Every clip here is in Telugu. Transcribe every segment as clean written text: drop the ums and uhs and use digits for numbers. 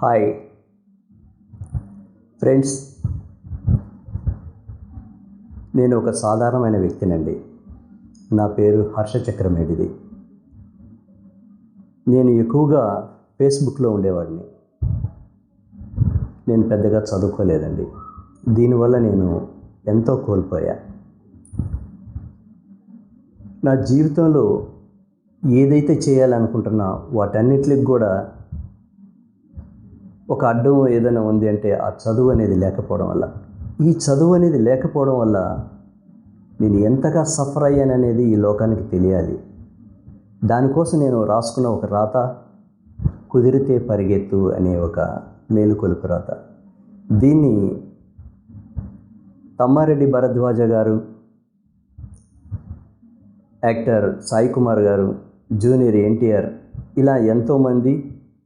హాయ్ ఫ్రెండ్స్, నేను ఒక సాధారణమైన వ్యక్తినండి. నా పేరు హర్ష చక్రమేడిది. నేను ఎక్కువగా ఫేస్బుక్లో ఉండేవాడిని. నేను పెద్దగా చదువుకోలేదండి. దీనివల్ల నేను ఎంతో కోల్పోయా. నా జీవితంలో ఏదైతే చేయాలనుకుంటున్నా వాటన్నిటికి కూడా ఒక అడ్డం ఏదైనా ఉంది అంటే ఆ చదువు అనేది లేకపోవడం వల్ల. ఈ చదువు అనేది లేకపోవడం వల్ల నేను ఎంతగా సఫర్ అయ్యాననేది ఈ లోకానికి తెలియాలి. దానికోసం నేను రాసుకున్న ఒక రాత కుదిరితే పరిగెత్తు అనే ఒక మేలుకొలుపు రాత. దీన్ని తమ్మారెడ్డి భరద్వాజ గారు, యాక్టర్ సాయి కుమార్ గారు, జూనియర్ ఎన్టీఆర్ ఇలా ఎంతోమంది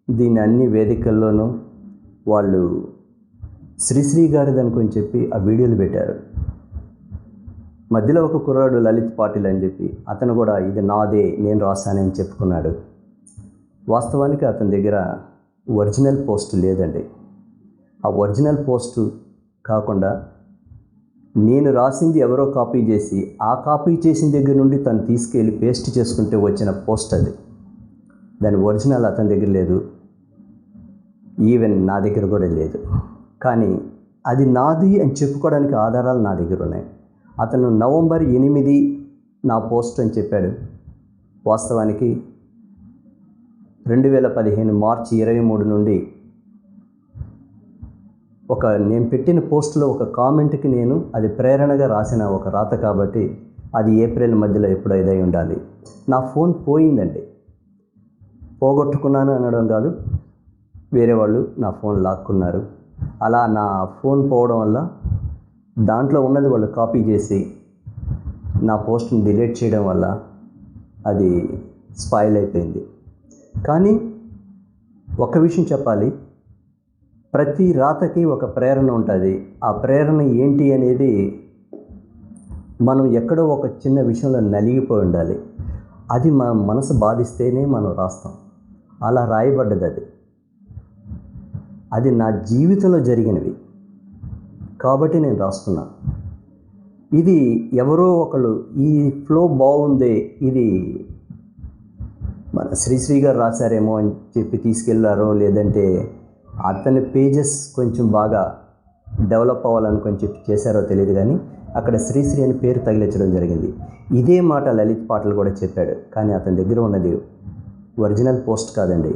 దీన్ని అన్ని వేదికల్లోనూ వాళ్ళు శ్రీశ్రీ గారిది అనుకొని చెప్పి ఆ వీడియోలు పెట్టారు. మధ్యలో ఒక కుర్రాడు లలిత్ పాటిల్ అని చెప్పి అతను కూడా ఇది నాదే, నేను రాశానని చెప్పుకున్నాడు. వాస్తవానికి అతని దగ్గర ఒరిజినల్ పోస్ట్ లేదండి. ఆ ఒరిజినల్ పోస్టు కాకుండా నేను రాసింది ఎవరో కాపీ చేసి ఆ కాపీ చేసిన దగ్గర నుండి తను తీసుకెళ్ళి పేస్ట్ చేసుకుంటే వచ్చిన పోస్ట్ అది. దాని ఒరిజినల్ అతని దగ్గర లేదు, ఈవెన్ నా దగ్గర కూడా లేదు. కానీ అది నాది అని చెప్పుకోవడానికి ఆధారాలు నా దగ్గర ఉన్నాయి. అతను నవంబర్ 8 నా పోస్ట్ అని చెప్పాడు. వాస్తవానికి 2015 మార్చి 23 నుండి నేను పెట్టిన పోస్టులో ఒక కామెంట్కి నేను అది ప్రేరణగా రాసిన ఒక రాత కాబట్టి అది ఏప్రిల్ మధ్యలో ఎప్పుడో ఇదై ఉండాలి. నా ఫోన్ పోయిందండి. పోగొట్టుకున్నాను అనడం కాదు, వేరే వాళ్ళు నా ఫోన్ లాక్కున్నారు. అలా నా ఫోన్ పోవడం వల్ల దాంట్లో ఉన్నది వాళ్ళు కాపీ చేసి నా పోస్ట్ని డిలీట్ చేయడం వల్ల అది స్పాయిల్ అయిపోయింది. కానీ ఒక విషయం చెప్పాలి, ప్రతి రాతకి ఒక ప్రేరణ ఉంటుంది. ఆ ప్రేరణ ఏంటి అనేది మనం ఎక్కడో ఒక చిన్న విషయంలో నలిగిపోయి ఉండాలి. అది మన మనసు బాధిస్తేనే మనం రాస్తాం. అలా రాయబడ్డది అది. అది నా జీవితంలో జరిగినవి కాబట్టి నేను రాసుకున్నాను. ఇది ఎవరో ఒకళ్ళు ఈ ఫ్లో బాగుందే, ఇది మన శ్రీశ్రీ గారు రాశారేమో అని చెప్పి తీసుకెళ్ళారో, లేదంటే అతని పేజెస్ కొంచెం బాగా డెవలప్ అవ్వాలనుకొని చెప్పి చేశారో తెలియదు. కానీ అక్కడ శ్రీశ్రీ అని పేరు తగిలించడం జరిగింది. ఇదే మాట లలిత్ పాటిల్ కూడా చెప్పాడు. కానీ అతని దగ్గర ఉన్నది ఒరిజినల్ పోస్ట్ కాదండి,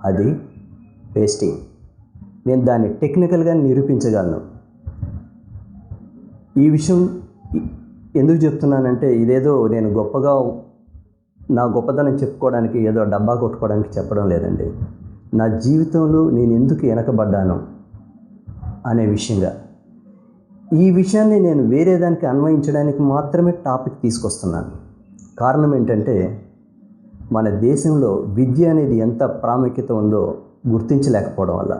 అది పేస్టింగ్. నేను దాన్ని టెక్నికల్గా నిరూపించగలను. ఈ విషయం ఎందుకు చెప్తున్నానంటే, ఇదేదో నేను గొప్పగా నా గొప్పతనం చెప్పుకోవడానికి, ఏదో డబ్బా కొట్టుకోవడానికి చెప్పడం లేదండి. నా జీవితంలో నేను ఎందుకు వెనకబడ్డాను అనే విషయంగా. ఈ విషయాన్ని నేను వేరే దానికి అన్వయించడానికి మాత్రమే టాపిక్ తీసుకొస్తున్నాను. కారణం ఏంటంటే, మన దేశంలో విద్య అనేది ఎంత ప్రాముఖ్యత ఉందో గుర్తించలేకపోవడం వల్ల.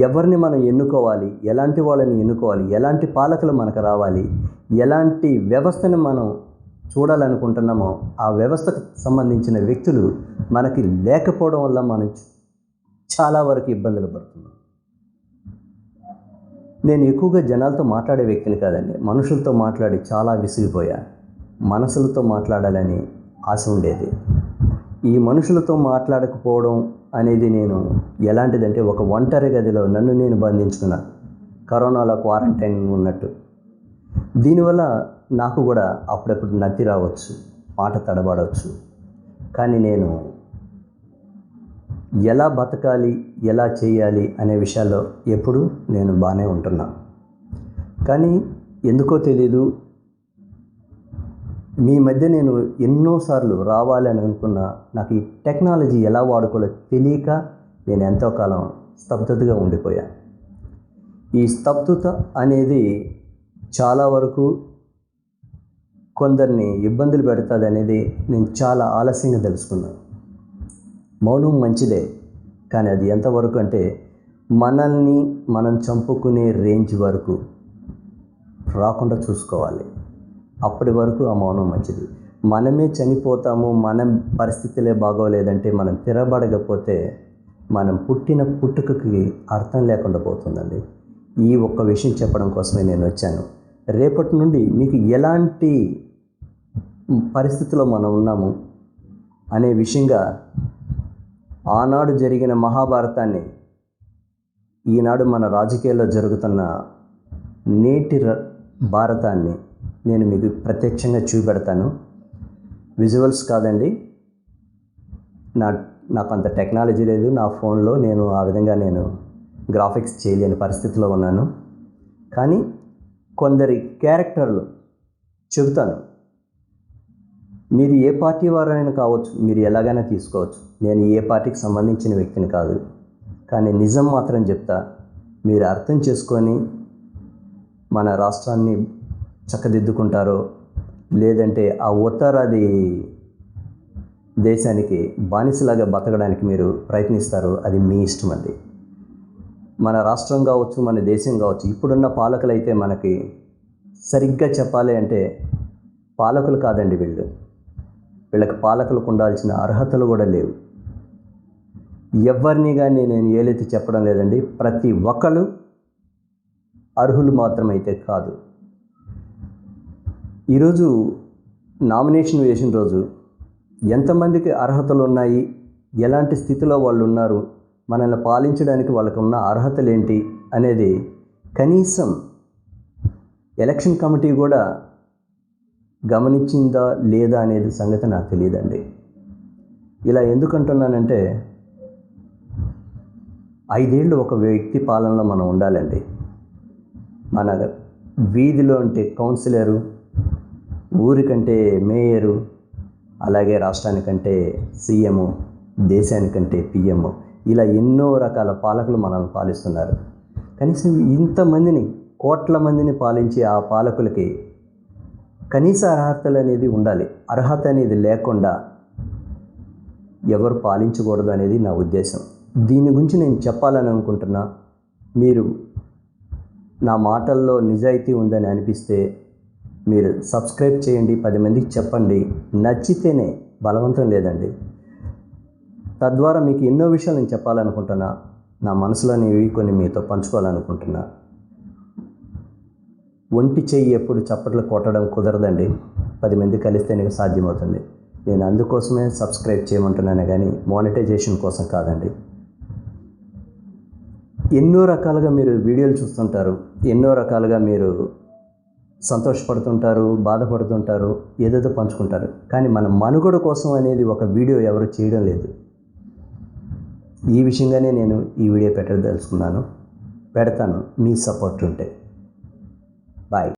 ఎవరిని మనం ఎన్నుకోవాలి, ఎలాంటి వాళ్ళని ఎన్నుకోవాలి, ఎలాంటి పాలకులు మనకు రావాలి, ఎలాంటి వ్యవస్థను మనం చూడాలనుకుంటున్నామో ఆ వ్యవస్థకు సంబంధించిన వ్యక్తులు మనకి లేకపోవడం వల్ల మనం చాలా వరకు ఇబ్బందులు పడుతున్నాం. నేను ఎక్కువగా జనాలతో మాట్లాడే వ్యక్తిని కాదండి. మనుషులతో మాట్లాడి చాలా విసిగిపోయా. మనసులతో మాట్లాడాలని ఆశ ఉండేది. ఈ మనుషులతో మాట్లాడకపోవడం అనేది నేను ఎలాంటిదంటే, ఒక ఒంటరి గదిలో నన్ను నేను బంధించుకున్నాను, కరోనాలో క్వారంటైన్ ఉన్నట్టు. దీనివల్ల నాకు కూడా అప్పుడప్పుడు నత్తి రావచ్చు, మాట తడబడవచ్చు. కానీ నేను ఎలా బతకాలి, ఎలా చేయాలి అనే విషయాల్లో ఎప్పుడు నేను బాగానే ఉంటున్నాను. కానీ ఎందుకో తెలీదు, మీ మధ్య నేను ఎన్నోసార్లు రావాలని అనుకున్నా, నాకు ఈ టెక్నాలజీ ఎలా వాడుకోవాలో తెలియక నేను ఎంతో కాలం స్తబ్దతగా ఉండిపోయాను. ఈ స్తబ్దత అనేది చాలా వరకు కొందరిని ఇబ్బందులు పెడుతుంది అనేది నేను చాలా ఆలస్యంగా తెలుసుకున్నాను. మౌనం మంచిదే, కానీ అది ఎంతవరకు అంటే మనల్ని మనం చంపుకునే రేంజ్ వరకు రాకుండా చూసుకోవాలి. అప్పటి వరకు ఆ మౌనం మంచిది. మనమే చనిపోతాము, మన పరిస్థితులే బాగోలేదంటే మనం తిరగబడకపోతే మనం పుట్టిన పుట్టుకకి అర్థం లేకుండా పోతుందండి. ఈ ఒక్క విషయం చెప్పడం కోసమే నేను వచ్చాను. రేపటి నుండి మీకు ఎలాంటి పరిస్థితిలో మనం ఉన్నాము అనే విషయంగా ఆనాడు జరిగిన మహాభారతాన్ని ఈనాడు మన రాజకీయాల్లో జరుగుతున్న నేటి భారతాన్ని నేను మీకు ప్రత్యక్షంగా చూపెడతాను. విజువల్స్ కాదండి, నాకు అంత టెక్నాలజీ లేదు. నా ఫోన్లో నేను ఆ విధంగా గ్రాఫిక్స్ చేయలేని పరిస్థితిలో ఉన్నాను. కానీ కొందరి క్యారెక్టర్లు చెబుతాను. మీరు ఏ పార్టీ వారైనా కావచ్చు, మీరు ఎలాగైనా తీసుకోవచ్చు. నేను ఏ పార్టీకి సంబంధించిన వ్యక్తిని కాదు, కానీ నిజం మాత్రం చెప్తా. మీరు అర్థం చేసుకొని మన రాష్ట్రాన్ని చక్కదిద్దుకుంటారో లేదంటే ఆ ఉత్తరాది దేశానికి బానిసలాగా బతకడానికి మీరు ప్రయత్నిస్తారో అది మీ ఇష్టం అండి. మన రాష్ట్రం కావచ్చు, మన దేశం కావచ్చు, ఇప్పుడున్న పాలకులు అయితే మనకి సరిగ్గా చెప్పాలి అంటే పాలకులు కాదండి వీళ్ళకి పాలకులకు ఉండాల్సిన అర్హతలు కూడా లేవు. ఎవరిని కానీ నేను ఏలైతే చెప్పడం లేదండి. ప్రతి ఒక్కరు అర్హులు మాత్రమైతే కాదు. ఈరోజు నామినేషన్ వేసిన రోజు ఎంతమందికి అర్హతలు ఉన్నాయి, ఎలాంటి స్థితిలో వాళ్ళు ఉన్నారు, మనల్ని పాలించడానికి వాళ్ళకు ఉన్న అర్హతలు ఏంటి అనేది కనీసం ఎలక్షన్ కమిటీ కూడా గమనించిందా లేదా అనేది సంగతి నాకు తెలియదండి. ఇలా ఎందుకంటున్నానంటే 5 ఏళ్ళు ఒక వ్యక్తి పాలనలో మనం ఉండాలండి. మన వీధిలో అంటే కౌన్సిలరు, ఊరికంటే మేయరు, అలాగే రాష్ట్రానికంటే సీఎం, దేశానికంటే పిఎం, ఇలా ఎన్నో రకాల పాలకులు మనల్ని పాలిస్తున్నారు. కనీసం ఇంతమందిని, కోట్ల మందిని పాలించే ఆ పాలకులకి కనీస అర్హతలు అనేది ఉండాలి. అర్హత అనేది లేకుండా ఎవరు పాలించకూడదు అనేది నా ఉద్దేశం. దీని గురించి నేను చెప్పాలని అనుకుంటున్నా. మీరు నా మాటల్లో నిజాయితీ ఉందని అనిపిస్తే మీరు సబ్స్క్రైబ్ చేయండి, 10 మందికి చెప్పండి. నచ్చితేనే, బలవంతం లేదండి. తద్వారా మీకు ఎన్నో విషయాలు నేను చెప్పాలనుకుంటున్నా. నా మనసులోనివి కొన్ని మీతో పంచుకోవాలనుకుంటున్నా. ఒంటి చెయ్యి ఎప్పుడు చప్పట్లు కొట్టడం కుదరదండి. 10 మంది కలిస్తేనే సాధ్యమవుతుంది. నేను అందుకోసమే సబ్స్క్రైబ్ చేయమంటున్నాను, కానీ మానిటైజేషన్ కోసం కాదండి. ఎన్నో రకాలుగా మీరు వీడియోలు చూస్తుంటారు, ఎన్నో రకాలుగా మీరు సంతోషపడుతుంటారు, బాధపడుతుంటారు, ఏదేదో పంచుకుంటారు. కానీ మన మనుగడ కోసం అనేది ఒక వీడియో ఎవరు చేయడం లేదు. ఈ విషయంగానే నేను ఈ వీడియో పెట్టదలుచుకున్నాను. పెడతాను, మీ సపోర్ట్ ఉంటే. బాయ్.